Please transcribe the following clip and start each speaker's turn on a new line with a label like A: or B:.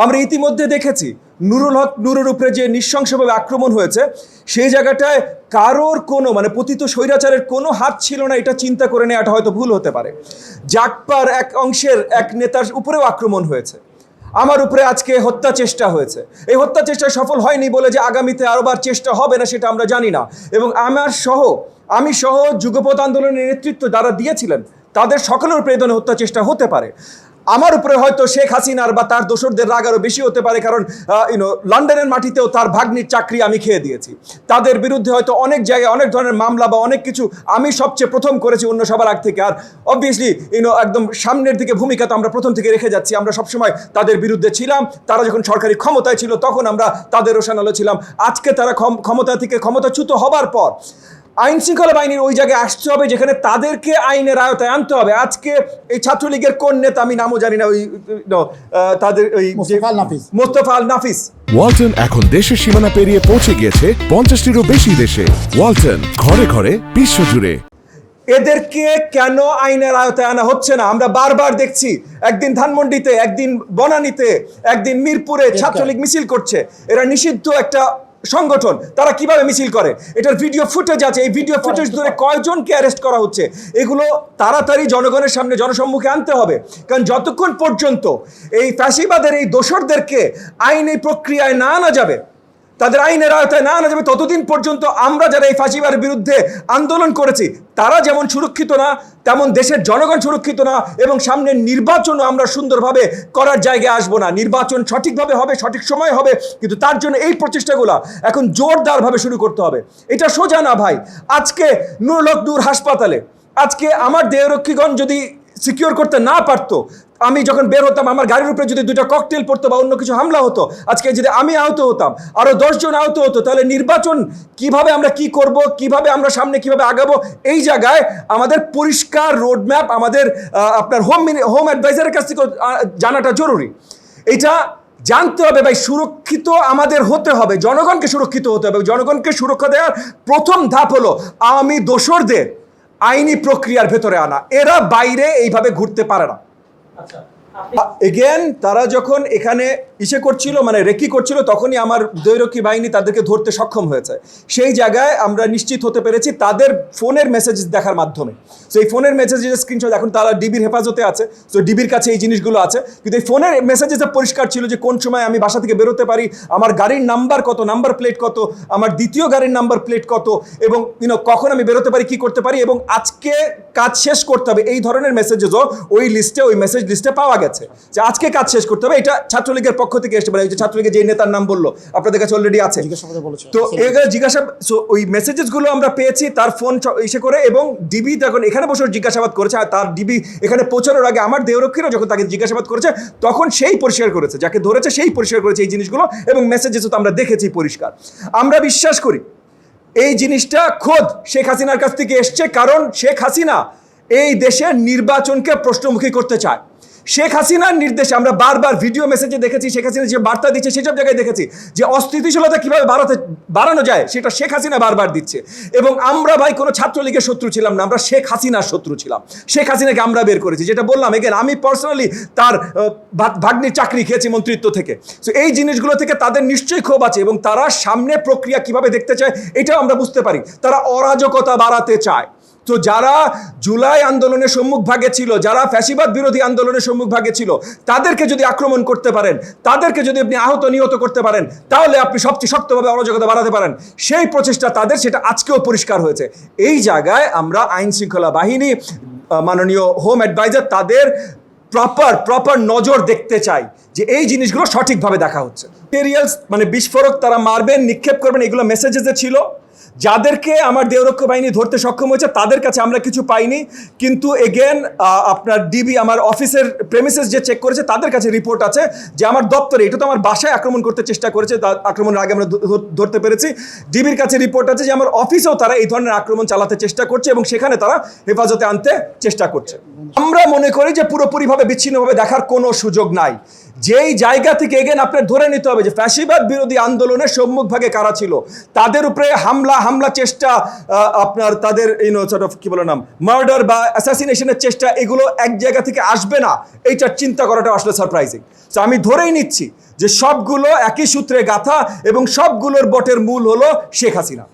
A: আমরা ইতিমধ্যে দেখেছি নুরুল হক নুরের উপরে যে নৃশংসভাবে আক্রমণ হয়েছে, সেই জায়গাটায় কারোর কোনো মানে পতিত স্বৈরাচারের কোনো হাত ছিল না, এটা চিন্তা করে নেওয়াটা হয়তো ভুল হতে পারে। জাগপার এক অংশের এক নেতার উপরেও আক্রমণ হয়েছে, আমার উপরে আজকে হত্যা চেষ্টা হয়েছে। এই হত্যা চেষ্টা সফল হয়নি বলে যে আগামীতে আরোবার চেষ্টা হবে না সেটা আমরা জানি না। এবং আমি সহ যুগপৎ আন্দোলনের নেতৃত্ব যারা দিয়েছিলেন তাদের সকলের উপরে এই ধরনের হত্যা চেষ্টা হতে পারে। আমার উপরে হয়তো শেখ হাসিনার বা তার দোসরদের রাগ আরও বেশি হতে পারে, কারণ লন্ডনের মাটিতেও তার ভাগ্নির চাকরি আমি খেয়ে দিয়েছি। তাদের বিরুদ্ধে হয়তো অনেক জায়গায় অনেক ধরনের মামলা বা অনেক কিছু আমি সবচেয়ে প্রথম করেছি অন্য সবার আগ থেকে। আর অবভিয়াসলি একদম সামনের দিকে ভূমিকা তো আমরা প্রথম থেকে রেখে যাচ্ছি। আমরা সবসময় তাদের বিরুদ্ধে ছিলাম। তারা যখন সরকারি ক্ষমতায় ছিল তখন আমরা তাদের রোশানালো ছিলাম। আজকে তারা ক্ষমতা থেকে ক্ষমতাচ্যুত হবার পর আইন শৃঙ্খলা বাহিনীর ওই জায়গায় আসতে হবে যেখানে তাদেরকে আইনের আয়তায় আনতে হবে। আজকে এই ছাত্রলীগের কোন নেতা আমি নামও জানি না, ওই তাদের ওই মোস্তফা আল নাফিস।
B: ওয়ালটন এখন দেশের সীমানা পেরিয়ে পৌঁছে গিয়েছে 50টিরও বেশি দেশে। ওয়ালটন, ঘরে ঘরে বিশ্বজুড়ে।
A: এদেরকে কেন আইনের আয়তায় আনা হচ্ছে না? আমরা বারবার দেখছি, একদিন ধানমন্ডিতে, একদিন বনানীতে, একদিন মিরপুরে ছাত্রলীগ মিছিল করছে। এরা নিষিদ্ধ একটা সংগঠন, তারা কিভাবে মিছিল করে এটার ভিডিও ফুটেজ আছে। এই ভিডিও ফুটেজ ধরে কয়জনকে অ্যারেস্ট করা হচ্ছে, এগুলো তাড়াতাড়ি জনগণের সামনে জনসম্মুখে আনতে হবে। কারণ যতক্ষণ পর্যন্ত এই ফ্যাসিবাদের এই দোসরদেরকে আইনি প্রক্রিয়ায় না আনা যাবে, তাদের আইনের আয়তায় না আনা যাবে, ততদিন পর্যন্ত আমরা যারা এই ফাঁসিবাদের বিরুদ্ধে আন্দোলন করেছি তারা যেমন সুরক্ষিত না, তেমন দেশের জনগণ সুরক্ষিত না। এবং সামনের নির্বাচনও আমরা সুন্দরভাবে করার জায়গায় আসবো না। নির্বাচন সঠিকভাবে হবে, সঠিক সময় হবে, কিন্তু তার জন্য এই প্রচেষ্টাগুলো এখন জোরদারভাবে শুরু করতে হবে। এটা সোজা না ভাই। আজকে নুরুল হক নূর হাসপাতালে, আজকে আমার দেহরক্ষীগণ যদি সিকিউর করতে না পারতো, আমি যখন বের হতাম আমার গাড়ির উপরে যদি 2টা ককটেল পড়তো বা অন্য কিছু হামলা হতো, আজকে যদি আমি আহত হতাম, আরো 10 জন আহত হতো, তাহলে নির্বাচন কিভাবে আমরা কি করব, কিভাবে আমরা সামনে কিভাবে আগাবো, এই জায়গায় আমাদের পরিষ্কার রোডম্যাপ আমাদের আপনার হোম অ্যাডভাইজারের কাছ থেকে জানাটা জরুরি। এটা জানতে হবে ভাই, সুরক্ষিত আমাদের হতে হবে, জনগণকে সুরক্ষিত হতে হবে। জনগণকে সুরক্ষা দেওয়ার প্রথম ধাপ হলো আওয়ামী দোসরদের আইনি প্রক্রিয়ার ভেতরে আনা। এরা বাইরে এইভাবে ঘুরতে পারে না। এগেন তারা যখন এখানে করছিল, মানে রেকি করছিল, তখনই আমার দৈরক্ষী বাহিনী তাদেরকে ধরতে সক্ষম হয়েছে। সেই জায়গায় আমরা নিশ্চিত হতে পেরেছি তাদের ফোনের মেসেজ দেখার মাধ্যমে। তো এই ফোনের মেসেজের স্ক্রিনশট এখন তারা ডিবির হেফাজতে আছে, তো ডিবির কাছে এই জিনিসগুলো আছে। কিন্তু এই ফোনের মেসেজে পরিষ্কার ছিল যে কোন সময় আমি বাসা থেকে বেরোতে পারি, আমার গাড়ির নাম্বার কত, নাম্বার প্লেট কত, আমার দ্বিতীয় গাড়ির নাম্বার প্লেট কত, এবং কখন আমি বেরোতে পারি, কি করতে পারি, এবং আজকে কাজ শেষ করতে হবে, এই ধরনের মেসেজেসও ওই লিস্টে, ওই মেসেজ লিস্টে পাওয়া গেছে যে আজকে কাজ শেষ করতে হবে। এটা ছাত্রলীগের পক্ষ থেকে এসে বলে, ছাত্রলীগের যে নেতার নাম বললো আপনাদের কাছে অলরেডি আছে, তো ওই মেসেজেসগুলো আমরা পেয়েছি তার ফোন করে, এবং ডিবি তখন এখানে বসে জিজ্ঞাসাবাদ করেছে। আর তার ডিবি এখানে পৌঁছানোর আগে আমার দেহরক্ষীরা যখন তাকে জিজ্ঞাসাবাদ করেছে তখন সেই পরিষ্কার করেছে, যাকে ধরেছে সেই পরিষ্কার করেছে এই জিনিসগুলো, এবং মেসেজেসও তো আমরা দেখেছি পরিষ্কার। আমরা বিশ্বাস করি এই জিনিসটা খোদ শেখ হাসিনার কাছ থেকে এসছে, কারণ শেখ হাসিনা এই দেশের নির্বাচনকে প্রশ্নমুখী করতে চায়। শেখ হাসিনার নির্দেশে আমরা বারবার ভিডিও মেসেজে দেখেছি, শেখ হাসিনা যে বার্তা দিচ্ছে সেসব জায়গায় দেখেছি যে অস্থিতিশীলতা কীভাবে বাড়ানো যায় সেটা শেখ হাসিনা বারবার দিচ্ছে। এবং আমরা ভাই কোনো ছাত্রলীগের শত্রু ছিলাম না, আমরা শেখ হাসিনার শত্রু ছিলাম। শেখ হাসিনাকে আমরা বের করেছি, যেটা বললাম এগেন, আমি পার্সোনালি তার ভাগ্নির চাকরি খেয়েছি মন্ত্রিত্ব থেকে। তো এই জিনিসগুলো থেকে তাদের নিশ্চয়ই ক্ষোভ আছে, এবং তারা সামনে প্রক্রিয়া কিভাবে দেখতে চায় এটাও আমরা বুঝতে পারি। তারা অরাজকতা বাড়াতে চায়। তো যারা জুলাই আন্দোলনের সম্মুখভাগে ছিল, যারা ফ্যাসিবাদ বিরোধী আন্দোলনের সম্মুখভাগে ছিল, তাদেরকে যদি আক্রমণ করতে পারেন, তাদেরকে যদি আপনি আহত নিহত করতে পারেন, তাহলে আপনি সবচেয়ে শক্তভাবে অরাজকতা বাড়াতে পারেন। সেই প্রচেষ্টা তাদের, সেটা আজকেও পরিষ্কার হয়েছে। এই জায়গায় আমরা আইন শৃঙ্খলা বাহিনী, মাননীয় হোম অ্যাডভাইজার, তাদের প্রপার নজর দেখতে চাই যে এই জিনিসগুলো সঠিকভাবে দেখা হচ্ছে। মেটেরিয়ালস মানে বিস্ফোরক তারা মারবেন, নিক্ষেপ করবেন, এগুলো মেসেজেসে ছিল। যাদেরকে আমার দেহরক্ষী বাহিনী ধরতে সক্ষম হয়েছে তাদের কাছে আমরা কিছু পাইনি, কিন্তু এগেন আপনার ডিবি আমার অফিসের প্রেমিসেস যে চেক করেছে তাদের কাছে রিপোর্ট আছে যে আমার দপ্তরে, এটা তো আমার বাসায় আক্রমণ করতে চেষ্টা করেছে, আক্রমণের আগে আমরা ধরতে পেরেছি। ডিবির কাছে রিপোর্ট আছে যে আমার অফিসেও তারা এই ধরনের আক্রমণ চালাতে চেষ্টা করছে, এবং সেখানে তারা হেফাজতে আনতে চেষ্টা করছে। আমরা মনে করি যে পুরোপুরিভাবে বিচ্ছিন্নভাবে দেখার কোনো সুযোগ নাই। যেই জায়গা থেকে এগেন আপনার ধরে নিতে হবে যে ফ্যাসিবাদ বিরোধী আন্দোলনের সম্মুখভাগে কারা ছিল, তাদের উপরে হামলা চেষ্টা, আপনার তাদের কি বলে নাম মার্ডার বা অ্যাসাসিনেশনের চেষ্টা, এগুলো এক জায়গা থেকে আসবে না, এইটার চিন্তা করাটা আসলে সারপ্রাইজিং। সো আমি ধরেই নিচ্ছি যে সবগুলো একই সূত্রে গাঁথা এবং সবগুলোর বটের মূল হলো শেখ হাসিনা।